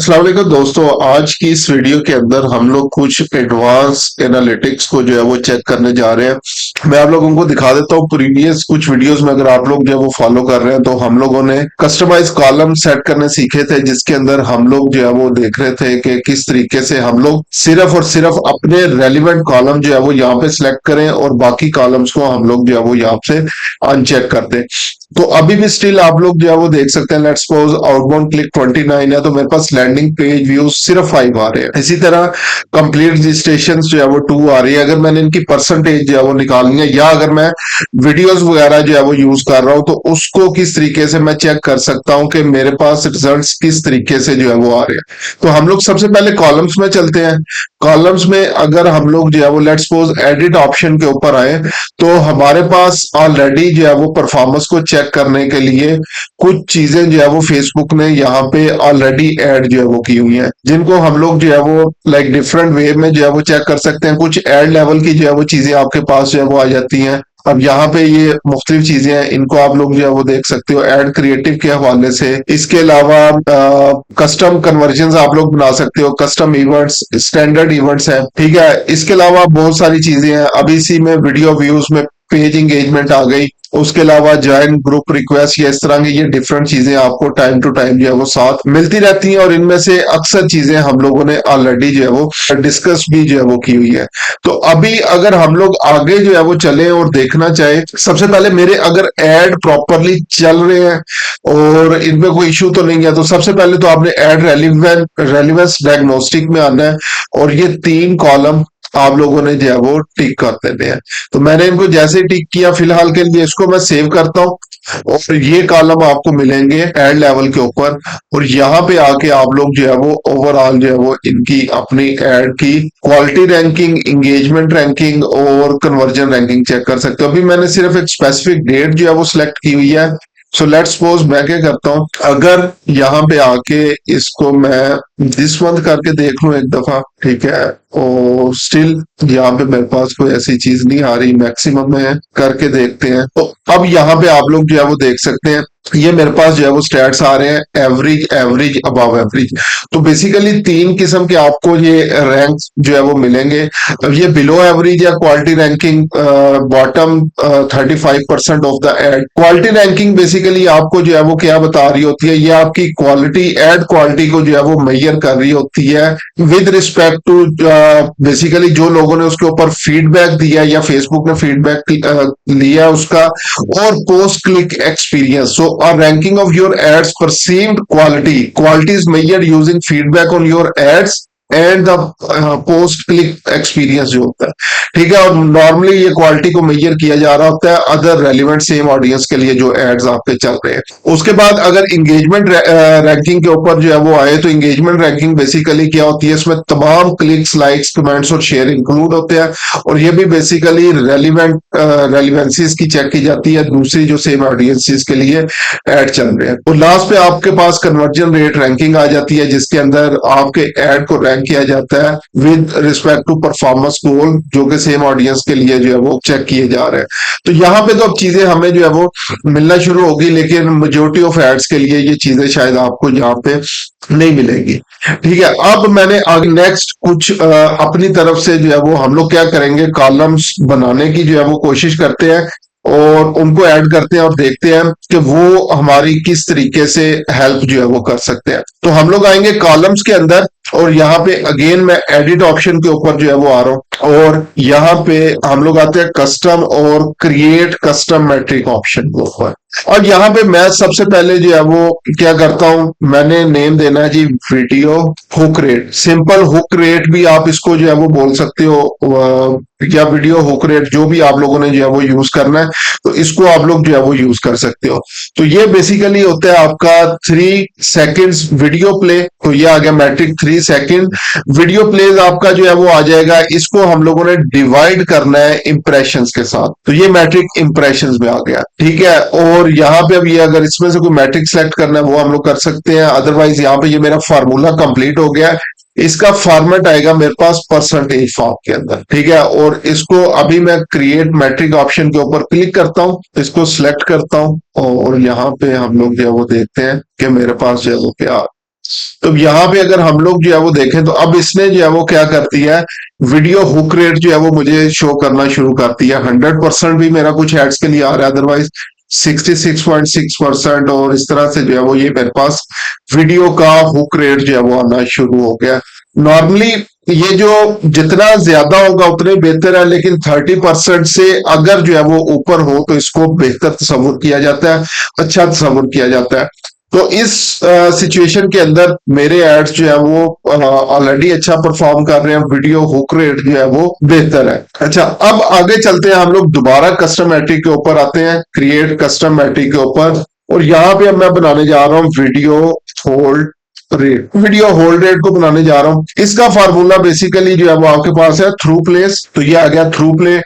अस्सलाम वालेकुम दोस्तों। आज की इस वीडियो के अंदर हम लोग कुछ एडवांस एनालिटिक्स को जो है वो चेक करने जा रहे हैं। मैं आप लोगों को दिखा देता हूँ प्रीवियस कुछ वीडियोस में, अगर आप लोग जो है वो फॉलो कर रहे हैं तो हम लोगों ने कस्टमाइज कॉलम सेट करने सीखे थे, जिसके अंदर हम लोग जो है वो देख रहे थे कि किस तरीके से हम लोग सिर्फ और सिर्फ अपने रेलिवेंट कॉलम जो है वो यहाँ पे सिलेक्ट करें और बाकी कॉलम्स को हम लोग जो है वो यहाँ से अनचेक कर दें। तो अभी भी स्टिल आप लोग जो है वो देख सकते हैं। लेट्स सपोज आउटबाउंड क्लिक 29 है तो मेरे पास लैंडिंग पेज व्यूज सिर्फ 5 आ रहे हैं। इसी तरह कंप्लीट रजिस्ट्रेशन जो है वो 2 आ रही है। अगर मैंने इनकी परसेंटेज जो है वो निकालनी है, या अगर मैं वीडियोस वगैरह जो है वो यूज कर रहा हूँ, तो उसको किस तरीके से मैं चेक कर सकता हूँ कि मेरे पास रिजल्ट्स किस तरीके से जो है वो आ रहे हैं। तो हम लोग सबसे पहले कॉलम्स में चलते हैं। कॉलम्स में अगर हम लोग जो है वो लेट्स सपोज एडिट ऑप्शन के ऊपर आए, तो हमारे पास ऑलरेडी जो है वो परफॉर्मेंस को चेक करने के लिए कुछ चीजें जो है वो फेसबुक ने यहाँ पे ऑलरेडी ऐड जो है वो की हुई है, जिनको हम लोग जो है वो लाइक डिफरेंट वे में जो है वो चेक कर सकते हैं। कुछ ऐड लेवल की जो है वो चीजें आपके पास जो है वो आ जाती हैं। अब यहाँ पे ये मुख्तलिफ चीजें हैं, इनको आप लोग जो है वो देख सकते हो ऐड क्रिएटिव के हवाले से। इसके अलावा कस्टम कन्वर्जन आप लोग बना सकते हो, कस्टम इवेंट्स, स्टैंडर्ड इवेंट्स है, ठीक है। इसके अलावा बहुत सारी चीजें हैं। अभी इसी में वीडियो व्यूज में पेज इंगेजमेंट आ गई। उसके अलावा ज्वाइन ग्रुप रिक्वेस्ट या इस तरह की ये डिफरेंट चीजें आपको टाइम टू टाइम जो है वो साथ मिलती रहती हैं, और इनमें से अक्सर चीजें हम लोगों ने ऑलरेडी जो है वो डिस्कस भी जो है वो की हुई है। तो अभी अगर हम लोग आगे जो है वो चले और देखना चाहे, सबसे पहले मेरे अगर एड प्रॉपरली चल रहे हैं और इनमें कोई इशू तो नहीं है, तो सबसे पहले तो आपने एड रेलिवेंस डायग्नोस्टिक में आना है, और ये 3 कॉलम आप लोगों ने जो है वो टिक कर देने हैं। तो मैंने इनको जैसे ही टिक किया, फिलहाल के लिए इसको मैं सेव करता हूँ, और ये कॉलम आपको मिलेंगे एड लेवल के ऊपर। और यहाँ पे आके आप लोग जो है वो ओवरऑल जो है वो इनकी अपनी एड की क्वालिटी रैंकिंग, इंगेजमेंट रैंकिंग और कन्वर्जन रैंकिंग चेक कर सकते हो। अभी मैंने सिर्फ एक स्पेसिफिक डेट जो है वो सिलेक्ट की हुई है। सो लेट्स सपोज मैं क्या करता हूँ, अगर यहाँ पे आके इसको मैं दिस मंथ करके देख लूं एक दफा, ठीक है, और स्टिल यहाँ पे मेरे पास कोई ऐसी चीज नहीं आ रही, मैक्सिमम में करके देखते हैं। तो अब यहाँ पे आप लोग जो है वो देख सकते हैं, ये मेरे पास जो है वो स्टैट्स आ रहे हैं, एवरेज, एवरेज, अबव एवरेज। तो बेसिकली 3 किस्म के आपको ये रैंक जो है वो मिलेंगे। अब ये बिलो एवरेज या quality ranking, bottom 35% of the ad. Quality ranking basically आपको जो है वो क्या बता रही होती है, ये आपकी क्वालिटी, एड क्वालिटी को जो है वो मेजर कर रही होती है विद रिस्पेक्ट टू बेसिकली जो लोगों ने उसके ऊपर फीडबैक दिया या फेसबुक ने फीडबैक लिया उसका, और post click experience. So a ranking of your ads perceived quality is measured using feedback on your ads and the post click experience जो होता है, ठीक है। और नॉर्मली ये क्वालिटी को मेजर किया जा रहा होता है अदर रेलिवेंट सेम ऑडियंस के लिए जो एड्स आपके चल रहे हैं। उसके बाद अगर इंगेजमेंट रैंकिंग के ऊपर जो है वो आए, तो इंगेजमेंट रैंकिंग बेसिकली क्या होती है, इसमें तमाम क्लिक्स, लाइक्स, कमेंट्स और शेयर इंक्लूड होते हैं, और ये भी बेसिकली रेलिवेंसीज की चेक की जाती है दूसरी जो सेम ऑडियंसेस के लिए एड चल रहे हैं। और लास्ट पे आपके पास कन्वर्जन रेट रैंकिंग आ जाती है, जिसके अंदर आपके एड को रैंक किया जाता है विद रिस्पेक्ट टू परफॉर्मेंस गोल, जो कि सेम ऑडियंस के लिए जो है वो चेक किए जा रहे हैं। तो यहाँ पे तो अब चीजें हमें जो है वो मिलना शुरू होगी, लेकिन मेजोरिटी ऑफ एड्स के लिए ये चीजें शायद आपको यहाँ पे नहीं मिलेंगी, ठीक है। अब मैंने आगे नेक्स्ट कुछ अपनी तरफ से जो है वो हम लोग क्या करेंगे, कॉलम्स बनाने की जो है वो कोशिश करते हैं और उनको ऐड करते हैं, और देखते हैं कि वो हमारी किस तरीके से हेल्प जो है वो कर सकते हैं। तो हम लोग आएंगे कॉलम्स के अंदर, और यहाँ पे अगेन मैं एडिट ऑप्शन के ऊपर जो है वो आ रहा हूँ, और यहाँ पे हम लोग आते हैं कस्टम और क्रिएट कस्टम मैट्रिक ऑप्शन के ऊपर। और यहाँ पे मैं सबसे पहले जो है वो क्या करता हूँ, मैंने नेम देना है जी video hook rate, simple hook rate भी आप इसको जो है वो बोल सकते हो, या वीडियो हुक रेट, जो भी आप लोगों ने जो है वो यूज करना है, तो इसको आप लोग जो है वो यूज कर सकते हो। तो ये बेसिकली होता है आपका 3 सेकेंड्स वीडियो प्ले, तो ये आ गया मैट्रिक 3 सेकेंड वीडियो प्लेज आपका जो है वो आ जाएगा। इसको हम लोगों ने डिवाइड करना है इंप्रेशंस के साथ, तो ये मैट्रिक इंप्रेशंस में आ गया, ठीक है। और यहाँ पे अब ये अगर इसमें से कोई मैट्रिक सेलेक्ट करना है वो हम लोग कर सकते हैं, अदरवाइज यहाँ पे ये मेरा फार्मूला कंप्लीट हो गया। इसका फॉर्मेट आएगा मेरे पास परसेंटेज फॉर्म के अंदर, ठीक है। और इसको अभी मैं क्रिएट मैट्रिक ऑप्शन के ऊपर क्लिक करता हूं, इसको सिलेक्ट करता हूं, और यहाँ पे हम लोग जो है वो देखते हैं कि मेरे पास जो है वो क्या तो यहाँ पे अगर हम लोग जो है वो देखें तो अब इसने जो है वो क्या करती है, वीडियो हुक रेट जो है वो मुझे शो करना शुरू करती है। 100% भी मेरा कुछ एड्स के लिए आ रहा है, अदरवाइज 66.6% और इस तरह से जो है वो ये मेरे पास वीडियो का हुक रेट जो है वो आना शुरू हो गया। नॉर्मली ये जो जितना ज्यादा होगा उतने बेहतर है, लेकिन 30% से अगर जो है वो ऊपर हो तो इसको बेहतर तस्वुर किया जाता है, अच्छा तस्वुर किया जाता है। तो इस सिचुएशन के अंदर मेरे एड्स जो है वो ऑलरेडी अच्छा परफॉर्म कर रहे हैं, वीडियो हुक रेट जो है वो बेहतर है। अच्छा, अब आगे चलते हैं, हम लोग दोबारा कस्टम मैट्रिक के ऊपर आते हैं, क्रिएट कस्टम मैट्रिक के ऊपर। और यहाँ पे अब मैं बनाने जा रहा हूँ video hold rate. Video hold rate को बनाने जा रहा हूं। इसका फार्मूला बेसिकली जो है वो आपके पास है थ्रू प्लेस। तो ये आ गया थ्रू प्ले,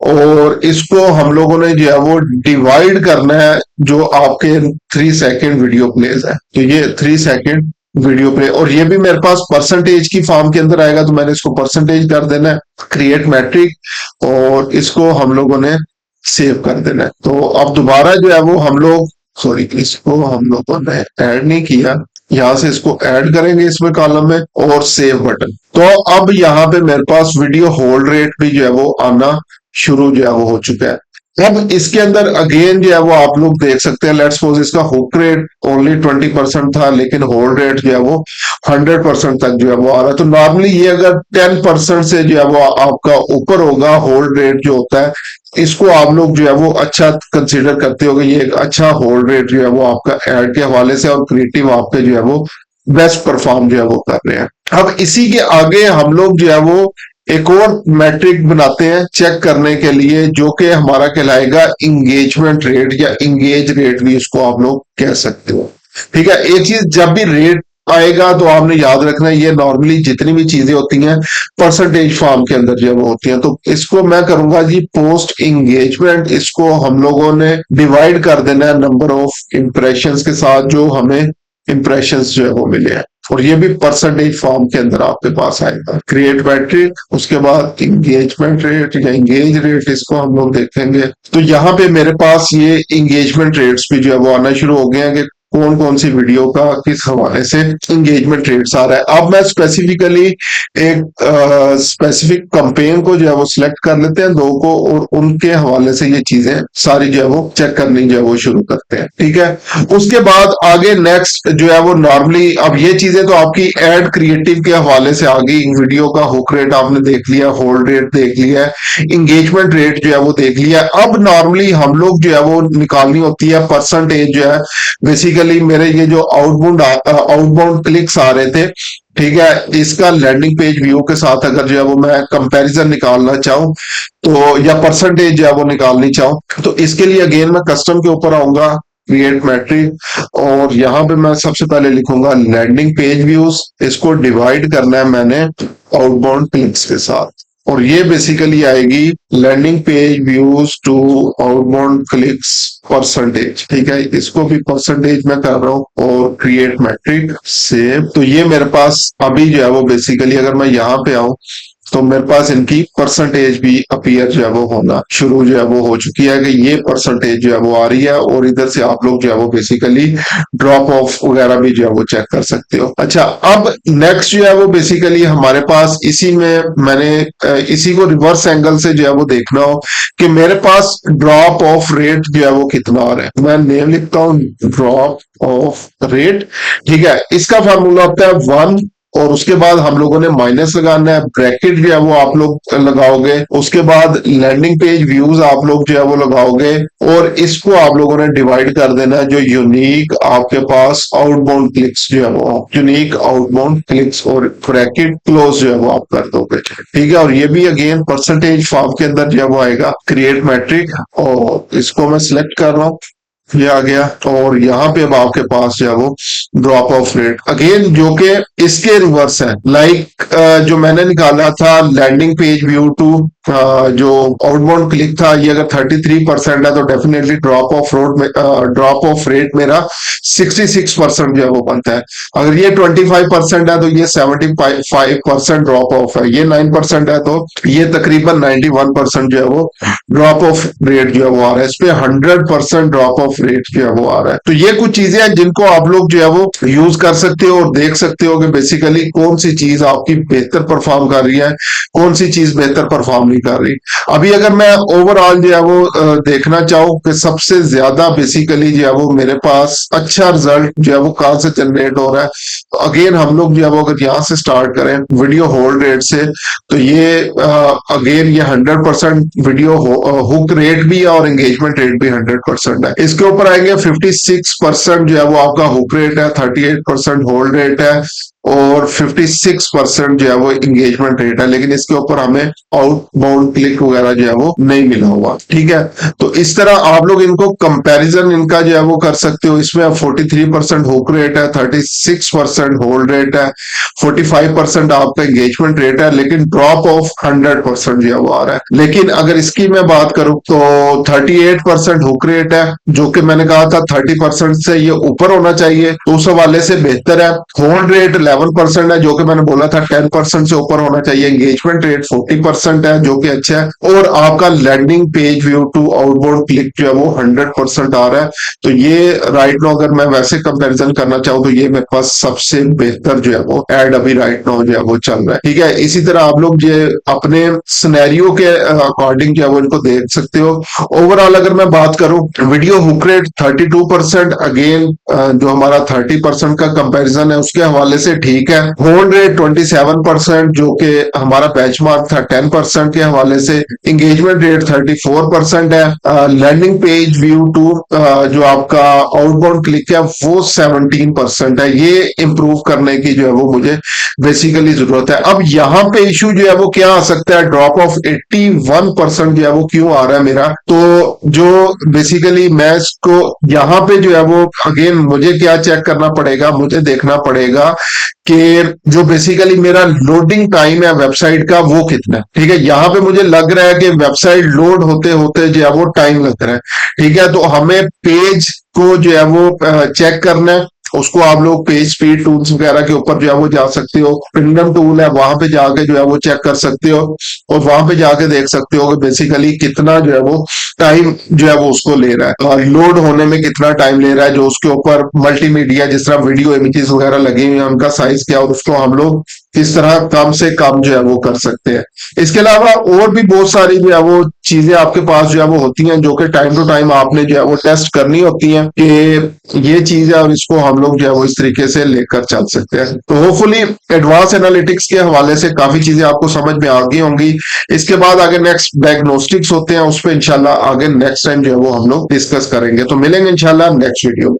और इसको हम लोगों ने जो है वो डिवाइड करना है जो आपके 3 सेकेंड वीडियो प्लेस है। तो ये 3 सेकेंड वीडियो प्ले, और ये भी मेरे पास परसेंटेज की फॉर्म के अंदर आएगा, तो मैंने इसको परसेंटेज कर देना है, क्रिएट मैट्रिक, और इसको हम लोगों ने सेव कर देना है। तो अब दोबारा जो है वो हम लोग, सॉरी, इसको हम लोगों ने ऐड नहीं किया, यहां से इसको ऐड करेंगे इसमें कॉलम में, और सेव बटन। तो अब यहाँ पे मेरे पास वीडियो होल्ड रेट भी जो है वो आना शुरू जो है वो हो चुका है। अब इसके अंदर अगेन जो है वो आप लोग देख सकते हैं, लेट्स सपोज इसका हुक रेट ओनली 20% था, लेकिन होल्ड रेट जो है वो 100% तक जो है वो आ रहा है। तो नॉर्मली ये अगर 10% से जो है वो आपका ऊपर होगा होल्ड रेट जो होता है, इसको आप लोग जो है वो अच्छा कंसीडर करते होगे, ये एक अच्छा होल्ड रेट जो है वो आपका एड के हवाले से, और क्रिएटिव आपके जो है वो बेस्ट परफॉर्म जो है वो कर रहे हैं। अब इसी के आगे हम लोग जो है वो एक और मैट्रिक बनाते हैं चेक करने के लिए, जो कि हमारा कहलाएगा इंगेजमेंट रेट, या इंगेज रेट भी इसको आप लोग कह सकते हो। ठीक है, एक चीज, जब भी रेट आएगा तो आपने याद रखना है, ये नॉर्मली जितनी भी चीजें होती हैं परसेंटेज फॉर्म के अंदर जो है वो होती हैं। तो इसको मैं करूंगा जी पोस्ट इंगेजमेंट, इसको हम लोगों ने डिवाइड कर देना है नंबर ऑफ इंप्रेशंस के साथ, जो हमें इंप्रेशंस जो है वो मिले हैं, और ये भी परसेंटेज फॉर्म के अंदर आपके पास आएगा। क्रिएट मैट्रिक, उसके बाद इंगेजमेंट रेट या इंगेज रेट, इसको हम लोग देखेंगे। तो यहाँ पे मेरे पास ये इंगेजमेंट रेट्स भी जो है वो आना शुरू हो गए हैं कि कौन कौन सी वीडियो का किस हवाले से इंगेजमेंट रेट्स आ रहा है। अब मैं स्पेसिफिकली एक स्पेसिफिक कंपेन को जो है वो सिलेक्ट कर लेते हैं, दो को, और उनके हवाले से ये चीजें सारी जो है वो चेक करनी जो है वो शुरू करते हैं। ठीक है, उसके बाद आगे नेक्स्ट जो है वो नॉर्मली, अब ये चीजें तो आपकी एड क्रिएटिव के हवाले से आ गई। वीडियो का हुक रेट आपने देख लिया, होल्ड रेट देख लिया, इंगेजमेंट रेट जो है वो देख लिया। अब नॉर्मली हम लोग जो है वो निकालनी होती है परसेंटेज जो है। बेसिकली मेरे ये जो आउटबाउंड क्लिक्स आ रहे थे, ठीक है, इसका लैंडिंग पेज व्यू के साथ अगर जो है वो मैं कंपैरिजन निकालना चाहूं, तो या परसेंटेज जो है वो निकालनी चाहूं, तो इसके लिए अगेन मैं कस्टम के ऊपर आऊंगा, क्रिएट मैट्रिक, और यहां पे मैं सबसे पहले लिखूंगा लैंडिंग पेज व्यूज। इसको डिवाइड करना है मैंने आउटबाउंड क्लिक्स के साथ, और ये बेसिकली आएगी landing page views to outbound clicks percentage. ठीक है, इसको भी परसेंटेज में कर रहा हूं, और क्रिएट मैट्रिक सेव। तो ये मेरे पास अभी जो है वो बेसिकली अगर मैं यहाँ पे आऊं तो मेरे पास इनकी परसेंटेज भी अपीयर जो है वो होना शुरू जो है वो हो चुकी है, कि ये परसेंटेज जो है वो आ रही है, और इधर से आप लोग जो है वो बेसिकली ड्रॉप ऑफ वगैरह भी जो है वो चेक कर सकते हो। अच्छा, अब नेक्स्ट जो है वो बेसिकली हमारे पास इसी में मैंने इसी को रिवर्स एंगल से जो है वो देखना हो कि मेरे पास ड्रॉप ऑफ रेट जो है वो कितना आ रहा है। मैं नेम लिखता हूं ड्रॉप ऑफ रेट। ठीक है, इसका फार्मूला होता है 1, और उसके बाद हम लोगों ने माइनस लगाना है, ब्रैकेट जो है वो आप लोग लगाओगे, उसके बाद लैंडिंग पेज व्यूज आप लोग जो है वो लगाओगे, और इसको आप लोगों ने डिवाइड कर देना है जो यूनिक आपके पास आउटबाउंड क्लिक्स जो है वो, यूनिक आउटबाउंड क्लिक्स, और ब्रैकेट क्लोज जो है वो आप कर दोगे। ठीक है, और ये भी अगेन परसेंटेज फॉर्म के अंदर जो है वो आएगा, क्रिएट मैट्रिक, और इसको मैं सिलेक्ट कर रहा हूँ, ये आ गया। और यहाँ पे अब आपके पास जो है वो ड्रॉप ऑफ रेट अगेन जो कि इसके रिवर्स है, लाइक जो मैंने निकाला था लैंडिंग पेज व्यू टू जो आउटबाउंड क्लिक था, ये अगर 33% है तो डेफिनेटली ड्रॉप ऑफ रेट मेरा 66% जो है वो बनता है। अगर ये 25% है तो ये 75% ड्रॉप ऑफ है, ये 9% है तो ये तकरीबन 91% जो है वो ड्रॉप ऑफ रेट जो है वो आ रहा है। इस पे 100% ड्रॉप ऑफ ऑफ रेट जो है वो आ रहा है। तो ये कुछ चीजें हैं जिनको आप लोग जो है वो यूज कर सकते हो और देख सकते हो कि बेसिकली कौन सी चीज आपकी बेहतर परफॉर्म कर रही है, कौन सी चीज बेहतर परफॉर्म नहीं कर रही। अभी अगर मैं ओवरऑल जो है वो देखना चाहूँ कि सबसे ज्यादा बेसिकली जो है वो मेरे पास अच्छा रिजल्ट जो है वो कहां से जनरेट हो रहा है, तो अगेन हम लोग जो है वो अगर यहाँ से स्टार्ट करें वीडियो होल्ड रेट से, तो ये अगेन ये 100% वीडियो हुक रेट भी है और एंगेजमेंट रेट भी 100% है। इसके ऊपर आएंगे 56% जो है वो आपका हुक रेट है, 38% होल्ड रेट है और 56% जो है वो एंगेजमेंट रेट है, लेकिन इसके ऊपर हमें आउटबाउंड क्लिक वगैरह जो है वो नहीं मिला हुआ। ठीक है, तो इस तरह आप लोग इनको कंपैरिजन इनका जो है वो कर सकते हो। इसमें 43% हुक रेट है, 36% होल्ड रेट है, 45% आपका एंगेजमेंट रेट है, लेकिन ड्रॉप ऑफ 100% जो है वो आ रहा है। लेकिन अगर इसकी मैं बात करूं तो 38% हुक रेट है, जो कि मैंने कहा था 30% से ये ऊपर होना चाहिए, तो उस हवाले से बेहतर है। होल्ड रेट 11% है, जो कि मैंने बोला था 10% से ऊपर होना चाहिए। एंगेजमेंट रेट 40% है, जो कि अच्छा है। और आपका landing page view to outbound click जो है वो 100% आ रहा है। तो ये राइट नाउ अगर मैं वैसे कंपैरिजन करना चाहूँ तो ये मेरे पास सबसे बेहतर जो है वो एड अभी राइट नाउ जो है वो चल रहा है। ठीक है, इसी तरह आप लोग ये अपने सिनेरियो के अकॉर्डिंग जो है वो इनको देख सकते हो। ओवरऑल अगर मैं बात करूं, वीडियो हुक रेट 32%, अगेन जो हमारा 30% का कंपैरिजन है उसके हवाले से ठीक है। होल्ड रेट 27%, जो कि हमारा बेंचमार्क था 10% के हवाले से। एंगेजमेंट रेट 34% है। लैंडिंग पेज व्यू टू जो आपका आउटबाउंड क्लिक है वो 17% है। ये इंप्रूव करने की जो है वो मुझे बेसिकली जरूरत है। अब यहाँ पे इशू जो है वो क्या आ सकता है, ड्रॉप ऑफ 81% जो है वो क्यों आ रहा है मेरा, तो जो बेसिकली मैं इसको यहाँ पे जो है वो अगेन मुझे क्या चेक करना पड़ेगा, मुझे देखना पड़ेगा कि जो बेसिकली मेरा लोडिंग टाइम है वेबसाइट का वो कितना है। ठीक है, यहाँ पे मुझे लग रहा है कि वेबसाइट लोड होते होते जो है वो टाइम लग रहा है। ठीक है, तो हमें पेज को जो है वो चेक करना है। उसको आप लोग पेज स्पीड टूल्स वगैरह के ऊपर जो है वो जा सकते हो। पिंगडम टूल है, वहां पे जाके जो है वो चेक कर सकते हो और वहां पे जाके देख सकते हो कि बेसिकली कितना जो है वो टाइम जो है वो उसको ले रहा है और लोड होने में कितना टाइम ले रहा है। जो उसके ऊपर मल्टीमीडिया जिस तरह वीडियो इमेजेस वगैरह लगी हुई है उनका साइज क्या और उसको हम लोग किस तरह कम से कम जो है वो कर सकते हैं। इसके अलावा और भी बहुत सारी जो है वो चीजें आपके पास जो है वो होती हैं, जो कि टाइम टू टाइम आपने जो है वो टेस्ट करनी होती हैं कि ये चीज है और इसको हम लोग जो है वो इस तरीके से लेकर चल सकते हैं। तो होपफुली एडवांस एनालिटिक्स के हवाले से काफी चीजें आपको समझ में आ गई होंगी। इसके बाद आगे नेक्स्ट डायग्नोस्टिक्स होते हैं, उस पर इंशाल्लाह आगे नेक्स्ट टाइम जो है वो हम लोग डिस्कस करेंगे। तो मिलेंगे इंशाल्लाह नेक्स्ट वीडियो।